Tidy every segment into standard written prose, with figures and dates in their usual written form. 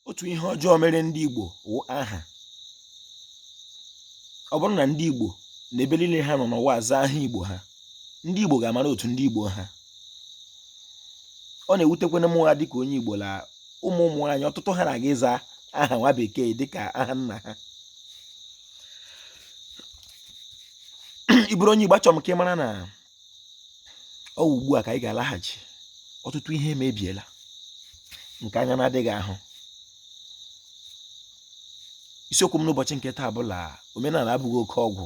otu ihe ọjọọ mere ndị Igbo wụ aha. Ọ bụrụ na ndị Igbo na ebe niile ha nọ n'ụwa aza aha Igbo ha, ndị Igbo ga-amara otu ndị Igbo ha. Ọ na-ewutekwana m ha dịka onye Igbo la ụmụ anyị ọtụtụ ha na-aga ịza aha nwa bekee dịka aha nna ha. Iburu onye Igbo, achọrọ m ka ị mara na ọ ugbu a ka anyị ga-alaghachi. Ọtụtụ ihe emebiela nke anya na-adịghị ahụ. Isiokwu m n'ụbọchị nke taa bụla omenala abụghị oke ọgwụ.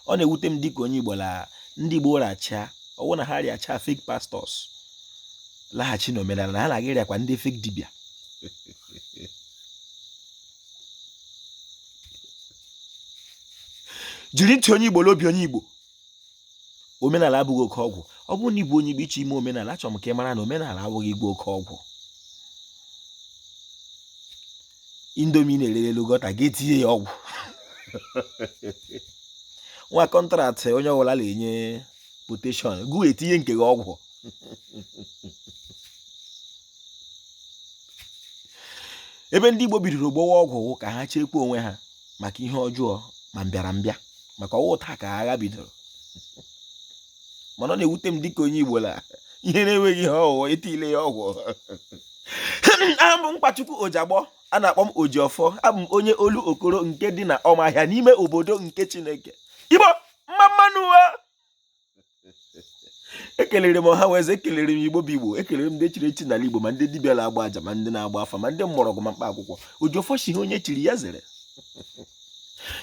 Ọ na-ewute m dịka onye Igbo la ndị Igbo rachaa, ọwụ na ha rịachaa fake pastors, laghachi n'omenala na ha na-aga ịrịakwa ndị fake dibịa. Jiri ntị onye Igbo n'obi onye Igbo. Omenala abụghị oke ọgwụ. Ọ bụrụ na ịbụ onye Igbo ịchọ ime omenala, achọrọ m ka ị mara na omenala abụghị igbo oke ọgwụ. Indomi na-erelelu gọta ga-etinye ya ọgwụ. Nwa kọntraktị onye ọbụla na-enye potation, gụ etinye nke gị ọgwụ. Ebe ndị Igbo bidoro gbowa ọgwụ ka ha chekwa onwe ha maka ihe ọjọọ ma mbịarambịa, maka ọwụ taa ka agha bidoro. Mana ọ na-ewute m dịka onye Igbo la ihe na-enweghị ihe ọghụghọ etile ya ọgwụ. Aha m bụ Mkpachukwu Ojiagbọ, a na-akpọ m Ojiọfọ. Abụ m onye olu okoro nke dị na Ọmahịa n'ime obodo nke Chineke. Igbo mmanụ. Ekelere m ọha weze, ekelere m Igbo bụ Igbo, ekelere m ndị chiri echi n'ala Igbo, ma ndị dibịa na-agba aja, ma ndị na-agba afa, ma ndị mgbọrọgwụ ma mkpa akwụkwọ. Ojiọfọ si ihe onye chiri ya zere.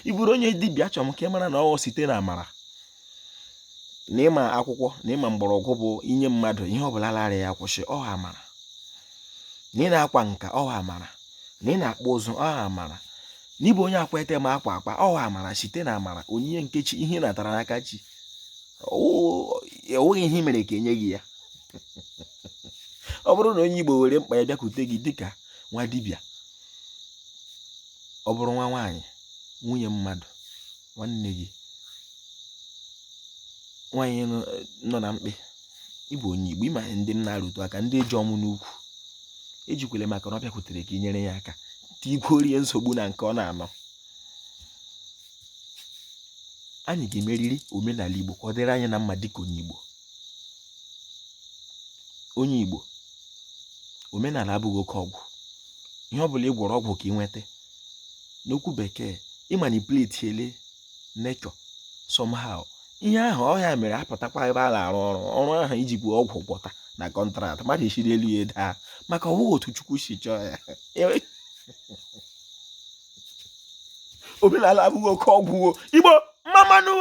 Iburu onye dibịa, achọrọ m ka ị mara na ọ site na amara na ịma akwụkwọ na ịma mgbọrọgwụ bụ inye mmadụ ihe ọbụla larịa ya kwụsị. Ọha amara na ị na-akwa nka, ọha amara na ị na-akpụ ụzụ, ọha amara na ịbụ onye akwa ete ma akwa akwa, ọha amara. Site na amara, onyinye nke chi, ihe natara n'aka chi, enweghị ihe mere ka enye gị ya. Ọ bụrụ na onye Igbo were mkpa ya bịakwute gị dịka nwa dibịa, ọ bụrụ nwa nwaanyị, nwunye mmadụ, nwanne gị, nwaanyị nọ na mkpe, ịbụ onye Igbo, ịma ndị m na-arụtụ aka, ndị eji ọmụ n'ukwu, ejikwele maka na ọ bịakwutere ka inyere ya aka tigworie nsogbu na nke ọ na-anọ. Anyị ga-emeriri omenala Igbo ka ọ dịrị anyị na mma dịka onye Igbo. Onye Igbo, omenala abụghị oke ọgwụ. Ihe ọ bụla ị gwọrọ ọgwụ ka ị nweta. N'okwu bekee, ịmanipulate ele nature somehow. Ihe ahụ ọhịa mere apụtakwa ebe a na-arụ ọrụ ahụ ijikwa ọgwụ gwọta na kọntraktị. Mmadụ eshiri elu ya daa maka ọwụghị otu Chukwu si chọọ ya. Omenala abụghị oke ọgwụ. Igbo mmanụ.